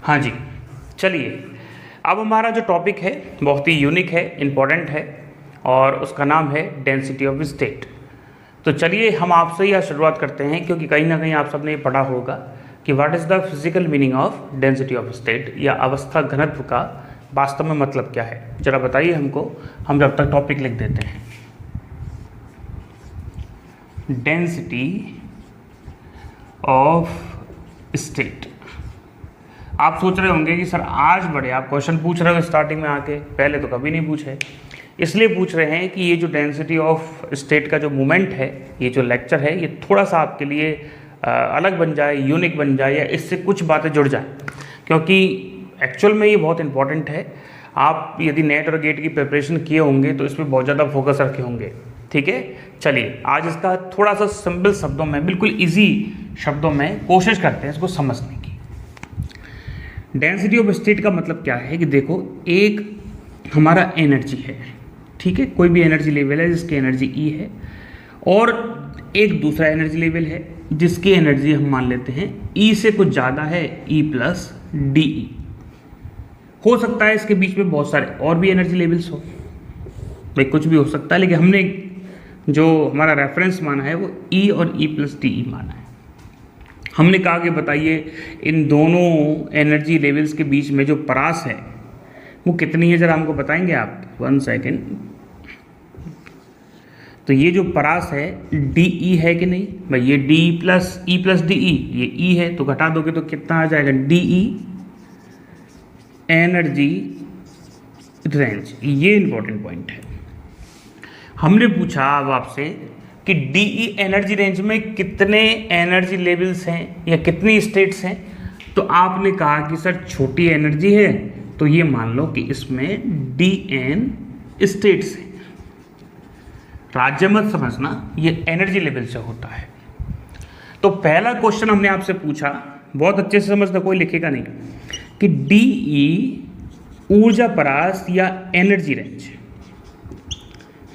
हाँ जी, चलिए अब हमारा जो टॉपिक है बहुत ही यूनिक है, इम्पोर्टेंट है और उसका नाम है डेंसिटी ऑफ स्टेट। तो चलिए हम आपसे यह शुरुआत करते हैं, क्योंकि कहीं ना कहीं आप सबने ये पढ़ा होगा कि what is the physical meaning of density of state, या अवस्था घनत्व का वास्तव में मतलब क्या है। ज़रा बताइए हमको, हम जब तक टॉपिक लिख देते हैं। Density of state. आप सोच रहे होंगे कि सर आज बड़े आप क्वेश्चन पूछ रहे हो स्टार्टिंग में आके, पहले तो कभी नहीं पूछे। इसलिए पूछ रहे हैं कि ये जो डेंसिटी ऑफ स्टेट का जो मोमेंट है, ये जो लेक्चर है, ये थोड़ा सा आपके लिए अलग बन जाए, यूनिक बन जाए, या इससे कुछ बातें जुड़ जाएं, क्योंकि एक्चुअल में ये बहुत इंपॉर्टेंट है। आप यदि नेट और गेट की प्रिपरेशन किए होंगे तो इस पर बहुत ज़्यादा फोकस रखे होंगे। ठीक है, चलिए आज इसका थोड़ा सा सिंपल शब्दों में, बिल्कुल ईजी शब्दों में कोशिश करते हैं इसको समझने की। डेंसिटी ऑफ स्टेट का मतलब क्या है कि देखो, एक हमारा एनर्जी है, ठीक है, कोई भी एनर्जी लेवल है जिसकी एनर्जी ई है, और एक दूसरा एनर्जी लेवल है जिसकी एनर्जी हम मान लेते हैं ई से कुछ ज़्यादा है, ई प्लस डी ई। हो सकता है इसके बीच में बहुत सारे और भी एनर्जी लेवल्स हो, भाई कुछ भी हो सकता है, लेकिन हमने जो हमारा रेफरेंस माना है वो ई और ई प्लस डी ई माना है। हमने कहा कि बताइए इन दोनों एनर्जी लेवल्स के बीच में जो परास है वो कितनी है, ज़रा हमको बताएंगे आप। 1 सेकेंड। तो ये जो परास है डी ई है कि नहीं भाई, ये D plus E plus D E, ये ई है तो घटा दोगे तो कितना आ जाएगा, डी ई एनर्जी रेंज। ये इंपॉर्टेंट पॉइंट है। हमने पूछा अब आपसे कि डीई एनर्जी रेंज में कितने एनर्जी लेवल्स हैं या कितनी स्टेट्स हैं, तो आपने कहा कि सर छोटी एनर्जी है तो ये मान लो कि इसमें डी एन स्टेट्स हैं। राज्य मत समझना, ये एनर्जी लेवल से होता है। तो पहला क्वेश्चन हमने आपसे पूछा, बहुत अच्छे से समझना, कोई लिखेगा नहीं, कि डीई ऊर्जा परास या एनर्जी रेंज,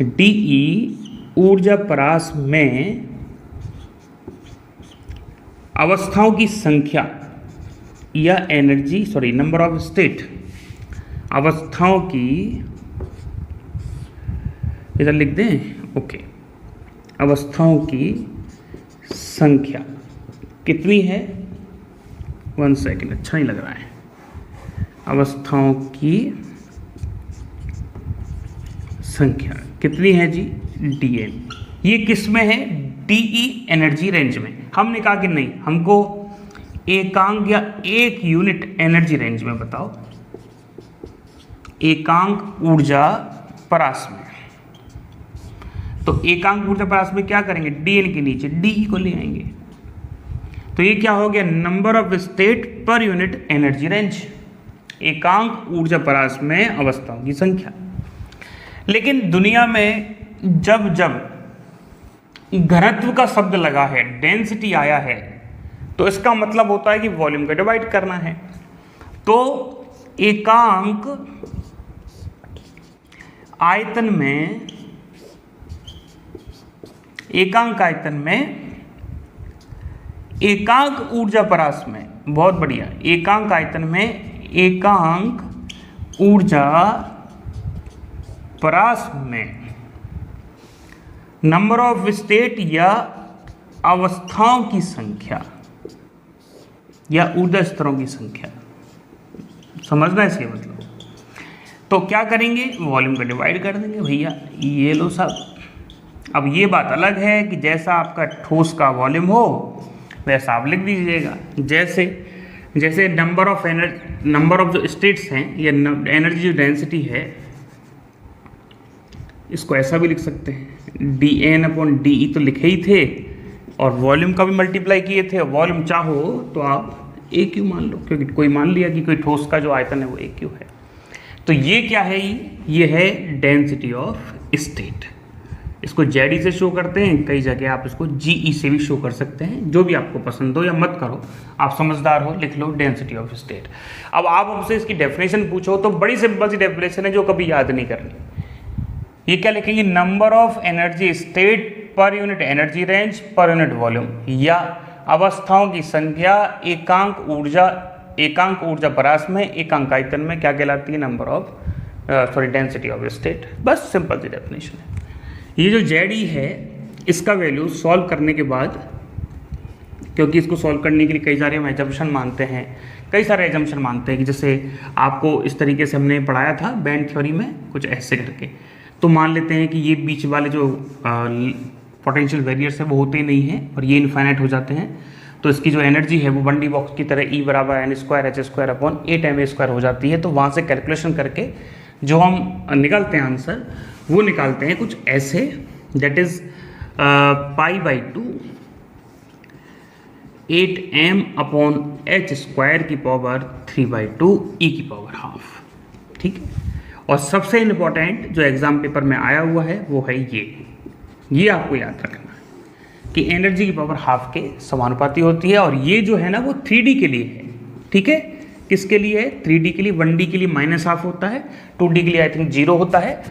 डीई ऊर्जा परास में अवस्थाओं की संख्या या energy, sorry number of state, अवस्थाओं की, इधर लिख दें, ओके, अवस्थाओं की संख्या कितनी है। 1 सेकेंड, अच्छा नहीं लग रहा है। अवस्थाओं की संख्या कितनी है जी, डी एन। ये किस में है, डीई एनर्जी रेंज में। हमने कहा कि नहीं, हमको एकांक या एक यूनिट एनर्जी रेंज में बताओ, एकांक ऊर्जा परास में। तो एकांक ऊर्जा परास में क्या करेंगे, डी एन के नीचे डीई को ले आएंगे। तो ये क्या हो गया, number of state per unit energy range, एकांक ऊर्जा परास में अवस्थाओं की संख्या। लेकिन दुनिया में जब जब घनत्व का शब्द लगा है, डेंसिटी आया है, तो इसका मतलब होता है कि वॉल्यूम को डिवाइड करना है। तो एकांक आयतन में, एकांक आयतन में एकांक ऊर्जा परास में, बहुत बढ़िया, एकांक आयतन में एकांक ऊर्जा परास में नंबर ऑफ स्टेट या अवस्थाओं की संख्या या ऊर्जा स्तरों की संख्या, समझना है इसके मतलब। तो क्या करेंगे, वॉल्यूम को डिवाइड कर देंगे भैया, ये लो साहब। अब ये बात अलग है कि जैसा आपका ठोस का वॉल्यूम हो वैसा आप लिख दीजिएगा। जैसे जैसे नंबर ऑफ जो स्टेट्स हैं या एनर्जी जो डेंसिटी है, इसको ऐसा भी लिख सकते हैं, D N upon D E तो लिखे ही थे, और वॉल्यूम का भी मल्टीप्लाई किए थे। वॉल्यूम चाहो तो आप ए क्यू मान लो, क्योंकि कोई मान लिया कि कोई ठोस का जो आयतन है वो ए क्यू है। तो ये क्या है, ये है डेंसिटी ऑफ स्टेट। इसको जेडी से शो करते हैं, कई जगह आप इसको जीई से भी शो कर सकते हैं, जो भी आपको पसंद हो, या मत करो, आप समझदार हो, लिख लो डेंसिटी ऑफ स्टेट। अब आप हमसे इसकी डेफिनेशन पूछो तो बड़ी सिंपल सी डेफिनेशन है जो कभी याद नहीं करनी। ये क्या लिखेंगे, number of energy state per unit energy range पर यूनिट वॉल्यूम, या अवस्थाओं की संख्या एकांक ऊर्जा एकांक ऊर्जा परास में, एकांक आयतन में क्या कहलाती है? Number of density of state. बस सिंपल सी डेफिनेशन है। ये जो ZE है इसका वैल्यू सॉल्व करने के बाद, क्योंकि इसको सॉल्व करने के लिए कई सारे हम एजम्पशन मानते हैं, कई सारे एजम्पशन मानते हैं कि जैसे आपको इस तरीके से हमने पढ़ाया था बैंड थ्योरी में कुछ ऐसे करके, तो मान लेते हैं कि ये बीच वाले जो पोटेंशियल वेरियर्स है वो होते ही नहीं हैं और ये इनफाइनाइट हो जाते हैं, तो इसकी जो एनर्जी है वो 1D बॉक्स की तरह E बराबर n²h²/8ma² हो जाती है। तो वहाँ से कैलकुलेशन करके जो हम निकालते हैं आंसर, वो निकालते हैं कुछ ऐसे, दैट इज π/2 8m/h² की पावर 3/2 e⁻²। ठीक है। और सबसे इम्पोर्टेंट जो एग्जाम पेपर में आया हुआ है वो है ये आपको याद रखना है कि एनर्जी की पावर हाफ के समानुपाती होती है। और ये जो है ना वो 3D के लिए है। ठीक है। किसके लिए है? 3D के लिए। 1D के लिए -½ होता है, 2D के लिए आई थिंक 0 होता है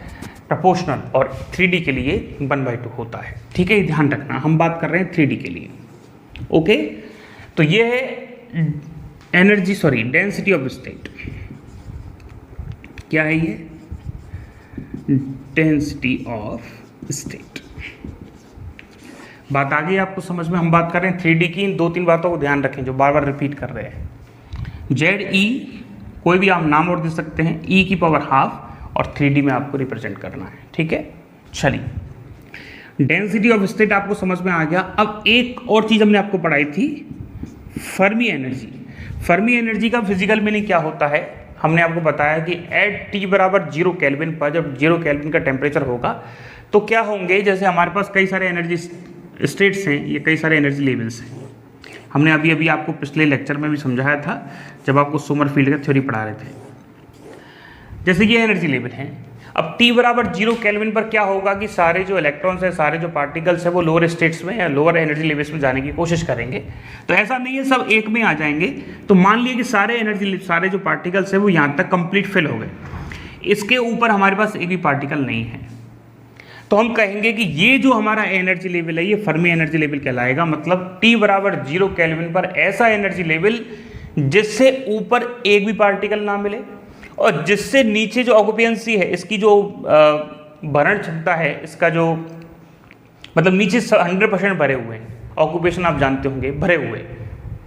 प्रोपोर्शनल, और 3D के लिए 1/2 होता है। ठीक है, ध्यान रखना, हम बात कर रहे हैं 3D के लिए। ओके, तो ये है डेंसिटी ऑफ स्टेट। क्या है ये? Density of state. बात आ गई आपको समझ में? हम बात कर रहे हैं 3D की। इन 2-3 बातों को ध्यान रखें जो बार बार रिपीट कर रहे हैं। ZE कोई भी आप नाम और दे सकते हैं, e⁻², और 3D में आपको रिप्रेजेंट करना है। ठीक है, चलिए, डेंसिटी ऑफ स्टेट आपको समझ में आ गया। अब एक और चीज हमने आपको पढ़ाई थी, फर्मी एनर्जी। फर्मी एनर्जी का फिजिकल मीनिंग क्या होता है? हमने आपको बताया कि एट T = 0 केल्विन पर, जब 0 केल्विन का टेम्परेचर होगा तो क्या होंगे, जैसे हमारे पास कई सारे एनर्जी स्टेट्स हैं, ये कई सारे एनर्जी लेवल्स हैं। हमने अभी आपको पिछले लेक्चर में भी समझाया था जब आपको सोमरफील्ड का थ्योरी पढ़ा रहे थे। जैसे ये एनर्जी लेवल हैं। अब T = 0 केल्विन पर क्या होगा कि सारे जो इलेक्ट्रॉन्स हैं, सारे जो पार्टिकल्स हैं, वो लोअर स्टेट्स में या लोअर एनर्जी लेवल्स में जाने की कोशिश करेंगे। तो ऐसा नहीं है सब एक में आ जाएंगे। तो मान लिया कि सारे जो पार्टिकल्स हैं वो यहाँ तक कंप्लीट फिल हो गए, इसके ऊपर हमारे पास एक भी पार्टिकल नहीं है, तो हम कहेंगे कि ये जो हमारा एनर्जी लेवल है ये फर्मी एनर्जी लेवल कहलाएगा। मतलब T = 0 केल्विन पर ऐसा एनर्जी लेवल जिससे ऊपर एक भी पार्टिकल ना मिले और जिससे नीचे जो ऑक्यूपेंसी है, इसकी जो भरण क्षमता है, इसका जो मतलब नीचे 100% भरे हुए हैं, ऑक्यूपेशन आप जानते होंगे, भरे हुए।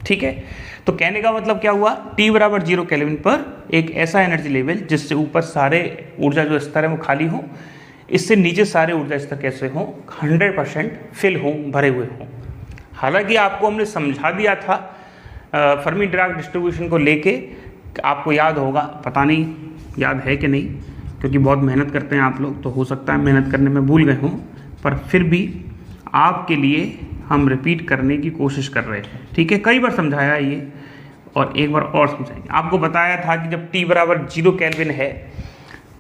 ठीक है, तो कहने का मतलब क्या हुआ? T = 0 केल्विन पर एक ऐसा एनर्जी लेवल जिससे ऊपर सारे ऊर्जा जो स्तर है वो खाली हो, इससे नीचे सारे ऊर्जा स्तर कैसे हो? 100% फिल हो, भरे हुए हों। हालांकि आपको हमने समझा दिया था फर्मी डिराक डिस्ट्रीब्यूशन को लेके, आपको याद होगा, पता नहीं याद है कि नहीं, क्योंकि बहुत मेहनत करते हैं आप लोग, तो हो सकता है मेहनत करने में भूल गए हों, पर फिर भी आपके लिए हम रिपीट करने की कोशिश कर रहे हैं। ठीक है, कई बार समझाया ये और एक बार और समझाएंगे। आपको बताया था कि जब T = 0 केल्विन है,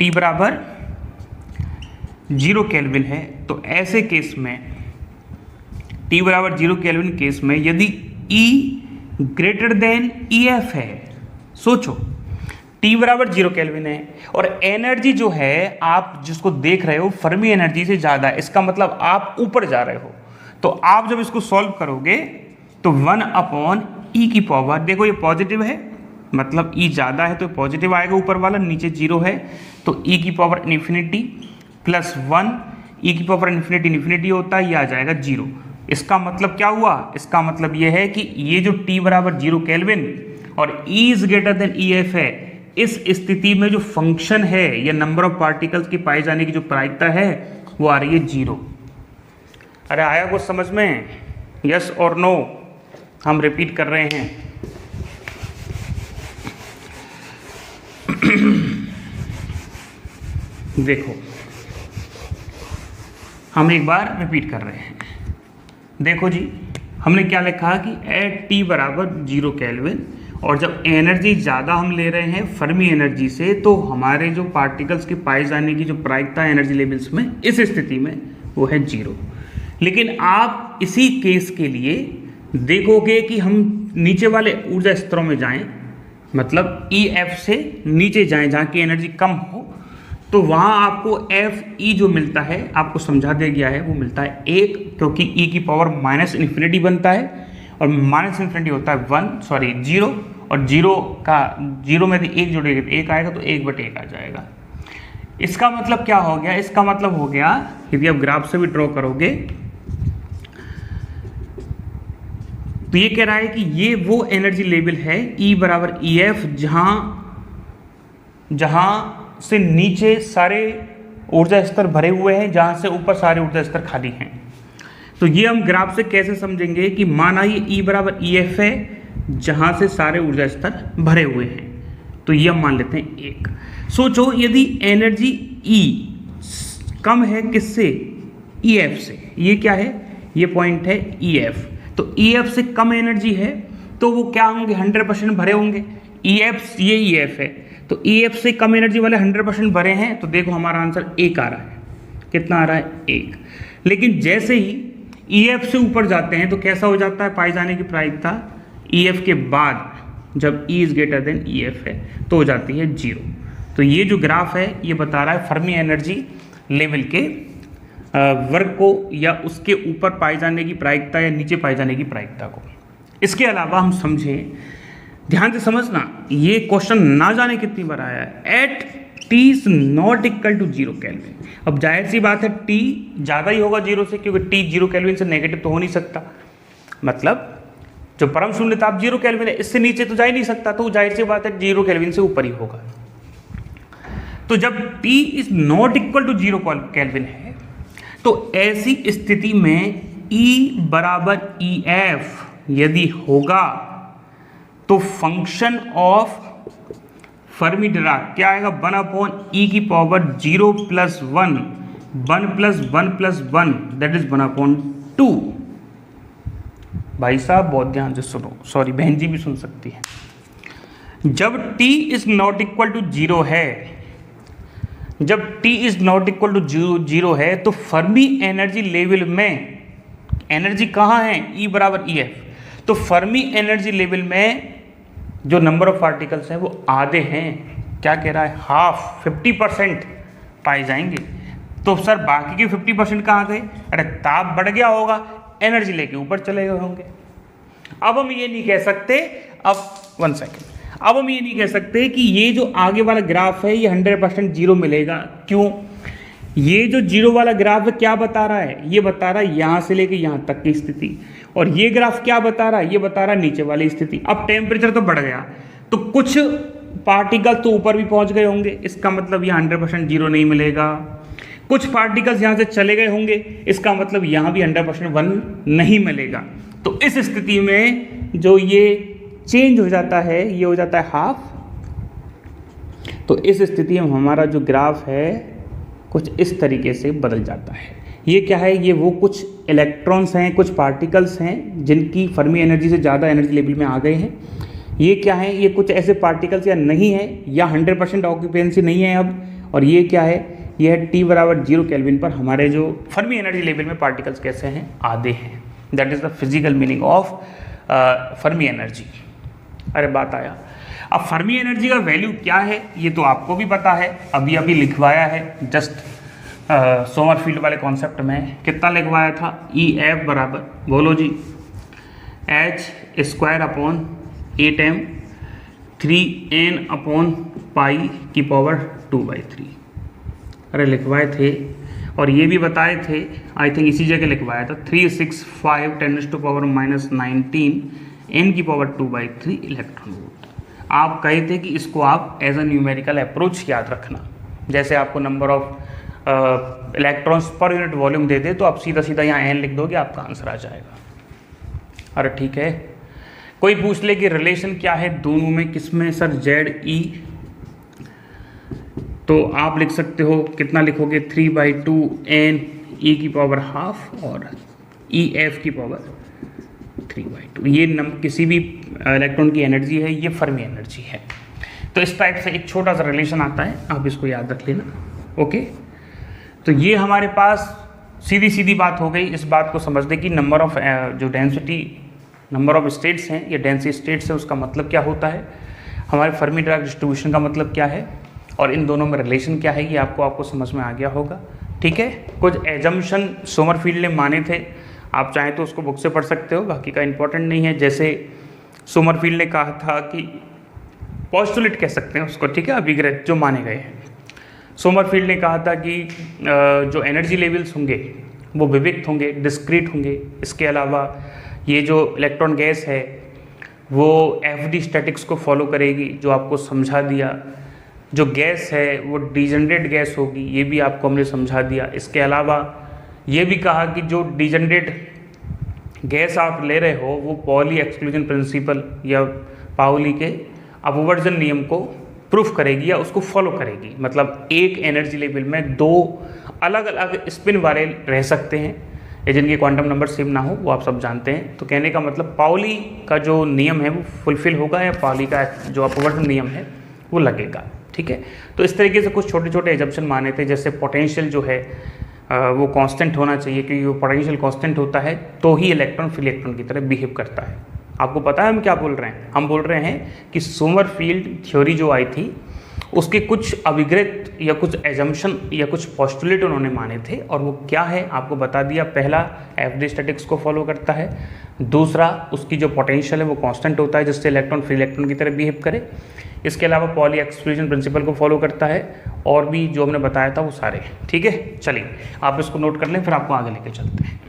T = 0 केल्विन है, तो ऐसे केस में T = 0 केल्विन केस में यदि E > EF है, सोचो T = 0 केल्विन है और एनर्जी जो है आप जिसको देख रहे हो फर्मी एनर्जी से ज़्यादा है, इसका मतलब आप ऊपर जा रहे हो। तो आप जब इसको सॉल्व करोगे तो 1/e⁻, देखो ये पॉजिटिव है, मतलब E ज़्यादा है तो पॉजिटिव आएगा ऊपर वाला, नीचे 0 है तो e⁻∞ + 1 e⁻∞ होता है, ये आ जाएगा 0। इसका मतलब क्या हुआ? इसका मतलब ये है कि ये जो T = 0 केल्विन और E > EF है, इस स्थिति में जो फंक्शन है या नंबर ऑफ पार्टिकल्स की पाए जाने की जो प्रायिकता है वो आ रही है 0। अरे आया कुछ समझ में? यस और नो? हम रिपीट कर रहे हैं। देखो, हम एक बार रिपीट कर रहे हैं। देखो जी, हमने क्या लिखा कि एट T = 0 केल्विन, और जब एनर्जी ज़्यादा हम ले रहे हैं फर्मी एनर्जी से, तो हमारे जो पार्टिकल्स के पाए जाने की जो प्रायिकता है एनर्जी लेवल्स में, इस स्थिति में वो है 0। लेकिन आप इसी केस के लिए देखोगे कि हम नीचे वाले ऊर्जा स्तरों में जाएं, मतलब EF से नीचे जाएं जहाँ की एनर्जी कम हो, तो वहाँ आपको FE जो मिलता है, आपको समझा दिया गया है, वो मिलता है 1, क्योंकि E⁻∞ बनता है और -∞ होता है 0, और जीरो में यदि 1 जोड़ेंगे तो 1 आएगा, तो 1/1 आ जाएगा। इसका मतलब क्या हो गया? इसका मतलब हो गया, यदि आप ग्राफ से भी ड्रॉ करोगे तो ये कह रहा है कि ये वो एनर्जी लेवल है E बराबर EF जहां से नीचे सारे ऊर्जा स्तर भरे हुए हैं, जहां से ऊपर सारे ऊर्जा स्तर खाली हैं। तो ये हम ग्राफ से कैसे समझेंगे कि माना ये E बराबर EF है जहां से सारे ऊर्जा स्तर भरे हुए हैं, तो ये हम मान लेते हैं 1। सोचो यदि एनर्जी E कम है किससे? EF से। ये क्या है? ये पॉइंट है EF। तो EF से कम एनर्जी है तो वो क्या होंगे? 100% भरे होंगे। ये EF है, तो EF से कम एनर्जी वाले 100% भरे हैं, तो देखो हमारा आंसर 1 आ रहा है। कितना आ रहा है? 1। लेकिन जैसे ही EF से ऊपर जाते हैं तो कैसा हो जाता है पाए जाने की प्रायिकता? EF के बाद जब E is greater than EF है तो हो जाती है 0। तो ये जो ग्राफ है ये बता रहा है फर्मी एनर्जी लेवल के वर्ग को, या उसके ऊपर पाए जाने की प्रायिकता या नीचे पाए जाने की प्रायिकता को। इसके अलावा हम समझें, ध्यान से समझना, ये क्वेश्चन ना जाने कितनी बार आया है। At T is not equal to 0 kelvin. अब जाहिर सी बात है T ज़्यादा ही होगा 0 से, क्योंकि T 0 केल्विन से नेगेटिव तो हो नहीं सकता। मतलब जो परम शून्य ताप 0 केल्विन है, इससे नीचे तो जा ही नहीं सकता, तो जाहिर सी बात है 0 केल्विन से ऊपर ही होगा। तो जब T is not equal to 0 kelvin है तो ऐसी स्थिति में E बराबर EF यदि होगा तो फंक्शन ऑफ फर्मी डिराक क्या आएगा? 1/e की पावर 0 + 1 1 + 1 + 1 दैट इज 1/2। भाई साहब बहुत ध्यान से सुनो, सॉरी बहन जी भी सुन सकती है। जब T is not equal to 0 है, जब T is not equal to 0 है तो फर्मी एनर्जी लेवल में एनर्जी कहाँ है? E बराबर EF। तो फर्मी एनर्जी लेवल में जो नंबर ऑफ पार्टिकल्स हैं वो आधे हैं। क्या कह रहा है? हाफ, 50% पाए जाएंगे। तो सर बाकी के 50% कहाँ गए? अरे ताप बढ़ गया होगा, एनर्जी लेके ऊपर चले गए होंगे। अब हम ये नहीं कह सकते, अब हम ये नहीं कह सकते कि ये जो आगे वाला ग्राफ है ये 100% 0 मिलेगा। क्यों? ये जो 0 वाला ग्राफ है क्या बता रहा है? ये बता रहा है यहाँ से लेके यहाँ तक की स्थिति। और ये ग्राफ क्या बता रहा है? ये बता रहा है नीचे वाली स्थिति। अब टेम्परेचर तो बढ़ गया, तो कुछ पार्टिकल तो ऊपर भी पहुँच गए होंगे, इसका मतलब यहाँ 100% 0 नहीं मिलेगा। कुछ पार्टिकल्स यहाँ से चले गए होंगे, इसका मतलब यहाँ भी 100% 1 नहीं मिलेगा। तो इस स्थिति में जो ये चेंज हो जाता है, ये हो जाता है हाफ। तो इस स्थिति में हमारा जो ग्राफ है कुछ इस तरीके से बदल जाता है। ये क्या है? ये वो कुछ इलेक्ट्रॉन्स हैं, कुछ पार्टिकल्स हैं जिनकी फर्मी एनर्जी से ज़्यादा एनर्जी लेवल में आ गए हैं। ये क्या है? ये कुछ ऐसे पार्टिकल्स या नहीं है, या 100% ऑक्यूपेंसी नहीं है अब। और ये क्या है? ये है T बराबर 0 केल्विन पर हमारे जो फर्मी एनर्जी लेवल में पार्टिकल्स कैसे हैं? आधे हैं। That is the physical meaning of Fermi energy. अरे बात आया। अब फर्मी एनर्जी का वैल्यू क्या है ये तो आपको भी पता है, अभी लिखवाया है जस्ट सोमरफील्ड वाले कॉन्सेप्ट में। कितना लिखवाया था? EF बराबर, बोलो जी, h² / 8m 3n/π/2/3। अरे लिखवाए थे, और ये भी बताए थे, आई थिंक इसी जगह लिखवाया था, 365 10⁻⁻19 n⁻²/3 इलेक्ट्रॉन वोल्ट। आप कहे थे कि इसको आप एज अ न्यूमेरिकल अप्रोच याद रखना। जैसे आपको number of electrons per unit volume दे दे तो आप सीधा सीधा यहाँ n लिख दोगे, आपका आंसर आ जाएगा। अरे ठीक है। कोई पूछ ले कि रिलेशन क्या है दोनों में, किसमें? Sir ZE। तो आप लिख सकते हो, कितना लिखोगे? 3/2 n⁻½ और EF की पावर 3/2। ये किसी भी इलेक्ट्रॉन की एनर्जी है, ये फर्मी एनर्जी है। तो इस टाइप से एक छोटा सा रिलेशन आता है, आप इसको याद रख लेना। ओके, तो ये हमारे पास सीधी बात हो गई। इस बात को समझ दे कि नंबर ऑफ जो डेंसिटी, नंबर ऑफ स्टेट्स हैं, ये डेंसिटी स्टेट्स है, उसका मतलब क्या होता है, हमारे फर्मी डिराक डिस्ट्रीब्यूशन का मतलब क्या है, और इन दोनों में रिलेशन क्या है, ये आपको समझ में आ गया होगा। ठीक है। कुछ एजम्पशन सोमरफील्ड ने माने थे, आप चाहें तो उसको बुक से पढ़ सकते हो, बाकी का इंपॉर्टेंट नहीं है। जैसे सोमरफील्ड ने कहा था कि पोस्टुलेट कह सकते हैं उसको, ठीक है, अभिग्रह जो माने गए हैं। सोमरफील्ड ने कहा था कि जो एनर्जी लेवल्स होंगे वो विविक्त होंगे, डिस्क्रीट होंगे। इसके अलावा ये जो इलेक्ट्रॉन गैस है वो एफडी स्टैटिक्स को फॉलो करेगी, जो आपको समझा दिया। जो गैस है वो डिजेनरेट गैस होगी, ये भी आपको हमने समझा दिया। इसके अलावा ये भी कहा कि जो डिजेनरेट गैस आप ले रहे हो वो पॉली एक्सक्लूजन प्रिंसिपल या पाउली के अपवर्जन नियम को प्रूफ करेगी या उसको फॉलो करेगी। मतलब एक एनर्जी लेवल में दो अलग अलग स्पिन वाले रह सकते हैं या जिनके क्वांटम नंबर सेम ना हो, वो आप सब जानते हैं। तो कहने का मतलब पाउली का जो नियम है वो फुलफिल होगा या पाउली का जो अपवर्जन नियम है वो लगेगा, ठीक है। तो इस तरीके से कुछ छोटे छोटे एजम्पशन माने थे, जैसे पोटेंशियल जो है वो कांस्टेंट होना चाहिए, क्योंकि वो पोटेंशियल कांस्टेंट होता है तो ही इलेक्ट्रॉन फ्री इलेक्ट्रॉन की तरह बिहेव करता है। आपको पता है हम क्या बोल रहे हैं? हम बोल रहे हैं कि सोमरफील्ड थ्योरी जो आई थी उसके कुछ अभिग्रत या कुछ एजम्पशन या कुछ पोस्टुलेट उन्होंने माने थे, और वो क्या है आपको बता दिया। पहला एफडी स्टैटिक्स को फॉलो करता है, दूसरा उसकी जो पोटेंशियल है वो कांस्टेंट होता है जिससे इलेक्ट्रॉन फ्री इलेक्ट्रॉन की तरह बिहेव करे। इसके अलावा पॉली एक्सक्लूजन प्रिंसिपल को फॉलो करता है, और भी जो हमने बताया था वो सारे, ठीक है। चलिए आप इसको नोट कर लें, फिर आपको आगे लेके चलते हैं।